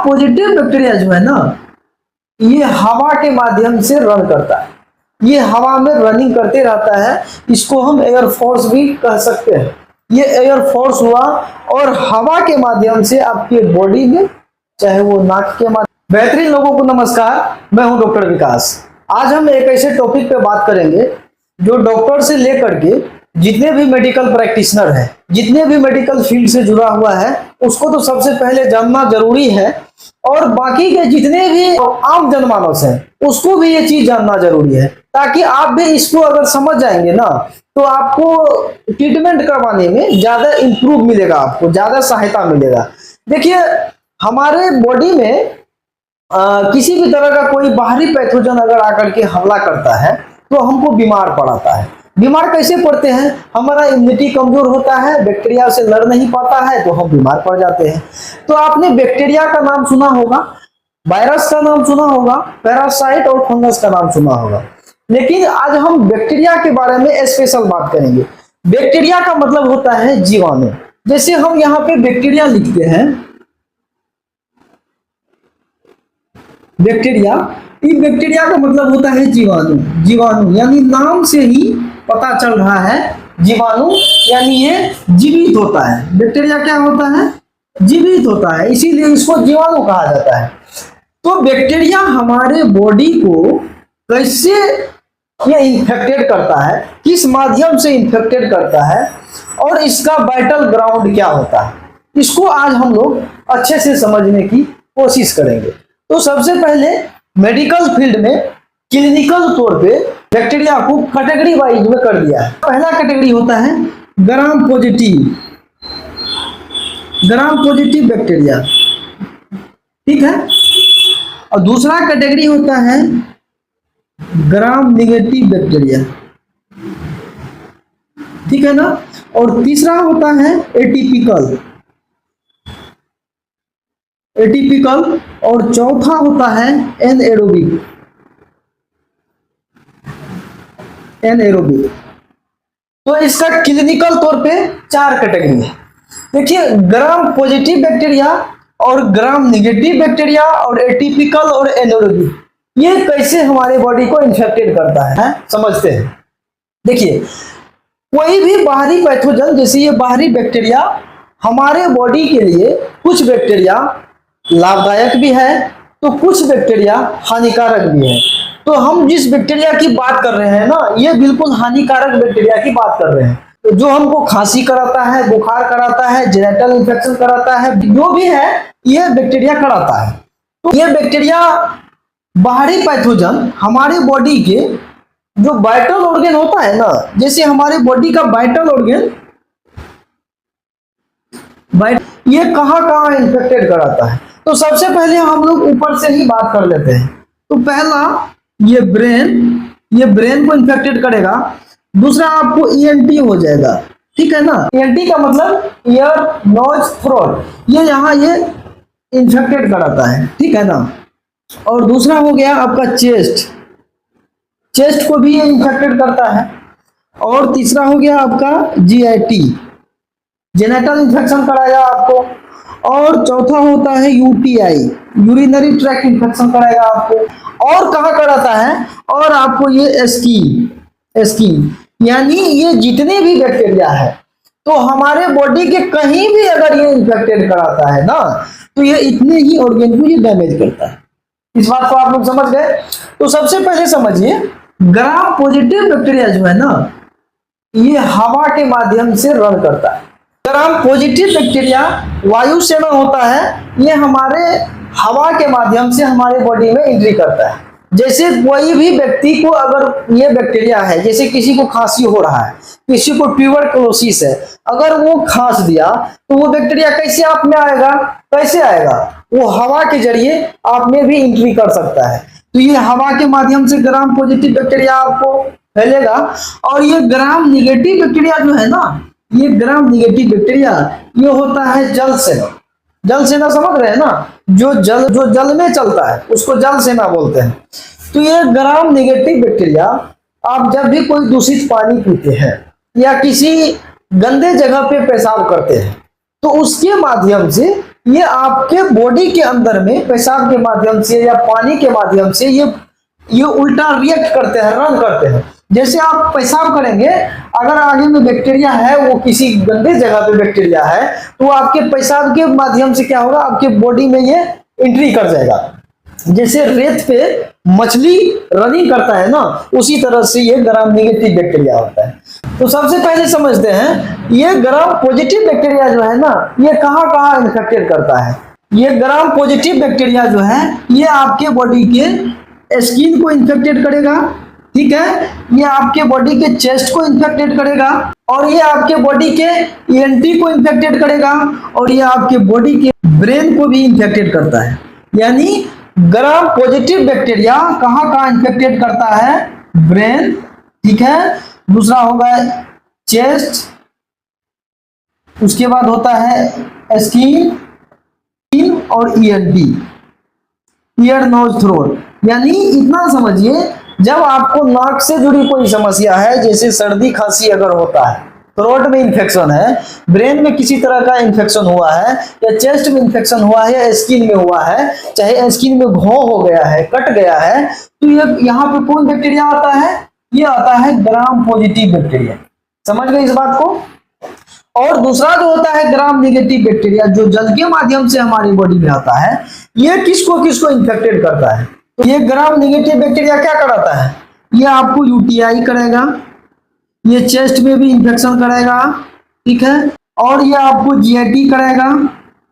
Positive bacteria जो है ना, ये हवा के माध्यम से रन करता है, ये हवा में रनिंग करते रहता है। इसको हम एयर फोर्स भी कह सकते हैं। ये एयर फोर्स हुआ और हवा के माध्यम से आपके बॉडी में, चाहे वो नाक के माध्यम। बेहतरीन लोगों को नमस्कार, मैं हूं डॉक्टर विकास। आज हम एक ऐसे टॉपिक पे बात करेंगे जो डॉक्टर से लेकर के जितने भी मेडिकल प्रैक्टिशनर हैं, जितने भी मेडिकल फील्ड से जुड़ा हुआ है, उसको तो सबसे पहले जानना जरूरी है, और बाकी के जितने भी आम जनमानस हैं उसको भी ये चीज जानना जरूरी है, ताकि आप भी इसको अगर समझ जाएंगे ना, तो आपको ट्रीटमेंट करवाने में ज्यादा इंप्रूव मिलेगा, आपको ज्यादा सहायता मिलेगा। देखिए, हमारे बॉडी में किसी भी तरह का कोई बाहरी पैथोजन अगर आकर के हमला करता है तो हमको बीमार पड़ाता है। बीमार कैसे पड़ते हैं? हमारा इम्यूनिटी कमजोर होता है, बैक्टीरिया से लड़ नहीं पाता है, तो हम बीमार पड़ जाते हैं। तो आपने बैक्टीरिया का नाम सुना होगा, वायरस का नाम सुना होगा, पैरासाइट और फंगस का नाम सुना होगा, लेकिन आज हम बैक्टीरिया के बारे में स्पेशल बात करेंगे। बैक्टीरिया का मतलब होता है जीवाणु। जैसे हम यहाँ पे बैक्टीरिया लिखते हैं, बैक्टीरिया, ये बैक्टीरिया का मतलब होता है जीवाणु। जीवाणु यानी नाम से ही पता चल रहा है, जीवाणु यानी ये जीवित होता है। बैक्टीरिया क्या होता है? जीवित होता है, इसीलिए इसको जीवाणु कहा जाता है। तो बैक्टीरिया हमारे बॉडी को कैसे ये इन्फेक्टेड करता है, किस माध्यम से इन्फेक्टेड करता है, और इसका वाइटल ग्राउंड क्या होता है, इसको आज हम लोग अच्छे से समझने की कोशिश करेंगे। तो सबसे पहले मेडिकल फील्ड में क्लिनिकल तौर पे बैक्टीरिया को कैटेगरी वाइज में कर दिया है। पहला कैटेगरी होता है gram positive, gram positive bacteria, ठीक है। और दूसरा कैटेगरी होता है ग्राम निगेटिव बैक्टीरिया, ठीक है ना। और तीसरा होता है एटिपिकल, एटिपिकल, और चौथा होता है एनएरोबिक, एनएरोबिक। तो इसका क्लिनिकल तौर पे 4 कैटेगरी है। देखिए, ग्राम पॉजिटिव बैक्टीरिया और ग्राम निगेटिव बैक्टीरिया और एटिपिकल और एनएरोबिक, ये कैसे हमारे बॉडी को इन्फेक्टेड करता है, समझते हैं। देखिए, कोई भी बाहरी पैथोजन, जैसे ये बाहरी बैक्टीरिया हमारे बॉडी के लिए, कुछ बैक्टीरिया लाभदायक भी है तो कुछ बैक्टीरिया हानिकारक भी है। तो हम जिस बैक्टीरिया की बात कर रहे हैं ना, ये बिल्कुल हानिकारक बैक्टीरिया की बात कर रहे हैं। तो जो हमको खांसी कराता है, बुखार कराता है, जेनेटल इन्फेक्शन कराता है, जो भी है ये बैक्टीरिया कराता है। तो ये बैक्टीरिया बाहरी पैथोजन हमारे बॉडी के जो वाइटल ऑर्गन होता है ना, जैसे हमारे बॉडी का वाइटल ऑर्गन, ये कहाँ कहाँ इन्फेक्टेड कराता है। तो सबसे पहले हम लोग ऊपर से ही बात कर लेते हैं। तो पहला ये ब्रेन, ये ब्रेन को इन्फेक्टेड करेगा। दूसरा आपको ईएनटी हो जाएगा, ठीक है ना। ईएनटी का मतलब ईयर, नोज, थ्रोट, ये यहाँ ये इन्फेक्टेड कराता है, ठीक है ना। और दूसरा हो गया आपका चेस्ट, चेस्ट को भी ये इन्फेक्टेड करता है। और तीसरा हो गया आपका जीआईटी, जेनेटल इन्फेक्शन कराएगा आपको। और चौथा होता है यूटीआई, यूरिनरी ट्रैक्ट इन्फेक्शन कराएगा आपको। और कहाँ कराता है? और आपको ये स्किन, स्किन यानी ये जितने भी बैक्टीरिया है, तो हमारे बॉडी के कहीं भी अगर ये इन्फेक्टेड कराता है ना, तो ये इतने ही ऑर्गन को ये डैमेज करता है। इस बात को आप लोग समझ गए। तो सबसे पहले समझिए, ग्राम पॉजिटिव बैक्टीरिया जो है ना, ये हवा के माध्यम से रन करता है। ग्राम पॉजिटिव बैक्टीरिया वायु सेना होता है, ये हमारे हवा के माध्यम से हमारे बॉडी में एंट्री करता है। जैसे कोई भी व्यक्ति को अगर ये बैक्टीरिया है, जैसे किसी को खांसी हो रहा है, किसी को ट्यूबरकुलोसिस है, अगर वो खांस दिया तो वो बैक्टीरिया कैसे आप में आएगा? कैसे आएगा? वो हवा के जरिए आप में भी एंट्री कर सकता है। तो ये हवा के माध्यम से ग्राम पॉजिटिव बैक्टीरिया आपको फैलेगा। और ये ग्राम निगेटिव बैक्टीरिया जो है ना, ये ग्राम निगेटिव बैक्टीरिया ये होता है जल सेना। जल सेना समझ रहे हैं ना, जो जल में चलता है उसको जल सेना बोलते हैं। तो ये ग्राम निगेटिव बैक्टीरिया, आप जब भी कोई दूषित पानी पीते हैं या किसी गंदे जगह पे पेशाब करते हैं, तो उसके माध्यम से ये आपके बॉडी के अंदर में पेशाब के माध्यम से या पानी के माध्यम से ये उल्टा रिएक्ट करते हैं, रन करते हैं। जैसे आप पेशाब करेंगे, अगर आगे में बैक्टीरिया है, वो किसी गंदे जगह पे बैक्टीरिया है, तो आपके पेशाब के माध्यम से क्या होगा, आपके बॉडी में ये एंट्री कर जाएगा। जैसे रेत पे मछली रनिंग करता है ना, उसी तरह से ये ग्राम नेगेटिव बैक्टीरिया होता है। तो सबसे पहले समझते हैं, ये ग्राम पॉजिटिव बैक्टीरिया जो है ना, ये कहाँ कहाँ इन्फेक्टेड करता है। ये ग्राम पॉजिटिव बैक्टीरिया जो है, ये आपके बॉडी के स्किन को इन्फेक्टेड करेगा, ठीक है, ये आपके बॉडी के चेस्ट को इन्फेक्टेड करेगा, और ये आपके बॉडी के ईएनटी को इन्फेक्टेड करेगा, और ये आपके बॉडी के ब्रेन को भी इन्फेक्टेड करता है। यानी ग्राम पॉजिटिव बैक्टीरिया कहाँ कहाँ इन्फेक्टेड करता है, ब्रेन, ठीक है, दूसरा होगा चेस्ट, उसके बाद होता है स्किन और ईएनटी, ईयर नोज थ्रोट। यानी इतना समझिए, जब आपको नाक से जुड़ी कोई समस्या है, जैसे सर्दी खांसी अगर होता है, थ्रोट में इन्फेक्शन है, ब्रेन में किसी तरह का इन्फेक्शन हुआ है, या चेस्ट में इन्फेक्शन हुआ है, या स्किन में हुआ है, चाहे स्किन में घाव हो गया है, कट गया है, तो ये यहाँ पे कौन बैक्टीरिया आता है, ये आता है ग्राम पॉजिटिव बैक्टीरिया। समझ गए इस बात को। और दूसरा जो होता है ग्राम नेगेटिव बैक्टीरिया, जो जल के माध्यम से हमारी बॉडी में आता है, ये किसको किसको इन्फेक्टेड करता है। तो ये ग्राम नेगेटिव बैक्टीरिया क्या कराता है, ये आपको यूटीआई करेगा, ये चेस्ट में भी इंफेक्शन करेगा, ठीक है, और ये आपको जीआईटी करेगा,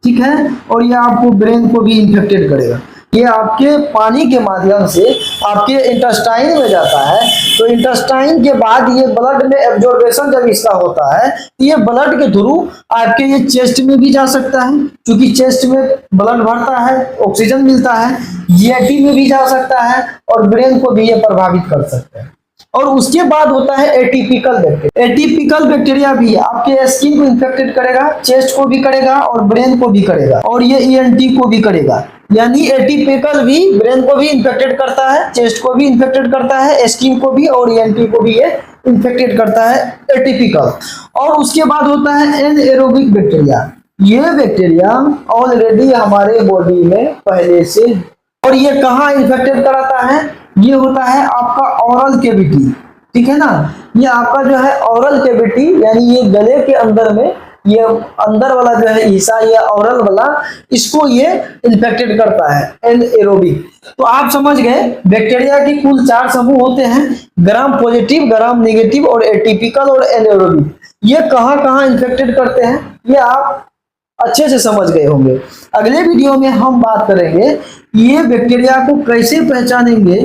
ठीक है, और ये आपको ब्रेन को भी इन्फेक्टेड करेगा। ये आपके पानी के माध्यम से आपके इंटेस्टाइन में जाता है, तो इंटेस्टाइन के बाद ये ब्लड में एब्जॉर्बेशन जब इसका होता है, तो ये ब्लड के थ्रू आपके ये चेस्ट में भी जा सकता है, क्योंकि चेस्ट में ब्लड भरता है, ऑक्सीजन मिलता है, जीआईटी में भी जा सकता है, और ब्रेन को भी ये प्रभावित कर सकता है। और उसके बाद होता है एटीपिकल बैक्टीरिया। एटीपिकल बैक्टीरिया भी आपके स्किन को इन्फेक्टेड करेगा, चेस्ट को भी करेगा, और ब्रेन को भी करेगा, और ये ईएनटी को भी करेगा। यानी एटीपिकल भी ब्रेन को भी इन्फेक्टेड करता है, चेस्ट को भी इन्फेक्टेड करता है, स्किन को भी, और ईएनटी को भी ये इन्फेक्टेड करता है, एटीपिकल। और उसके बाद होता है एनएरोबिक बैक्टीरिया। ये बैक्टीरिया ऑलरेडी हमारे बॉडी में पहले से, और ये कहाँ इन्फेक्टेड कराता है, ये होता है आपका ओरल कैविटी, ठीक है ना, ये आपका जो है ओरल कैविटी, यानी ये गले के अंदर में, ये अंदर वाला जो है हिस्सा, ये ओरल वाला, इसको ये इन्फेक्टेड करता है, एनएरोबिक। तो आप समझ गए, बैक्टीरिया के कुल 4 समूह होते हैं, ग्राम पॉजिटिव, ग्राम नेगेटिव, और एटीपिकल, और एनएरोबिक। ये कहाँ कहाँ इन्फेक्टेड करते हैं, ये आप अच्छे से समझ गए होंगे। अगले वीडियो में हम बात करेंगे ये बैक्टीरिया को कैसे पहचानेंगे,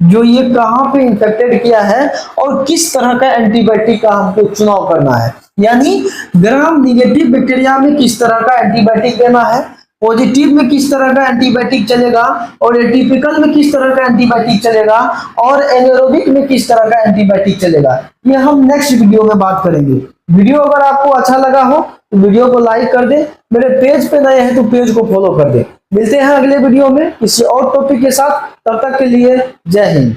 जो ये कहाँ पे इन्फेक्टेड किया है, और किस तरह का एंटीबायोटिक का हमको चुनाव करना है। यानी ग्राम नेगेटिव बैक्टीरिया में किस तरह का एंटीबायोटिक देना है, पॉजिटिव में किस तरह का एंटीबायोटिक चलेगा, और एटीपिकल में किस तरह का एंटीबायोटिक चलेगा, और एनारोबिक में किस तरह का एंटीबायोटिक चलेगा, ये हम नेक्स्ट वीडियो में बात करेंगे। वीडियो अगर आपको अच्छा लगा हो तो वीडियो को लाइक कर दे, मेरे पेज पे नए हैं तो पेज को फॉलो कर दे। मिलते हैं अगले वीडियो में किसी और टॉपिक के साथ, तब तक के लिए जय हिंद।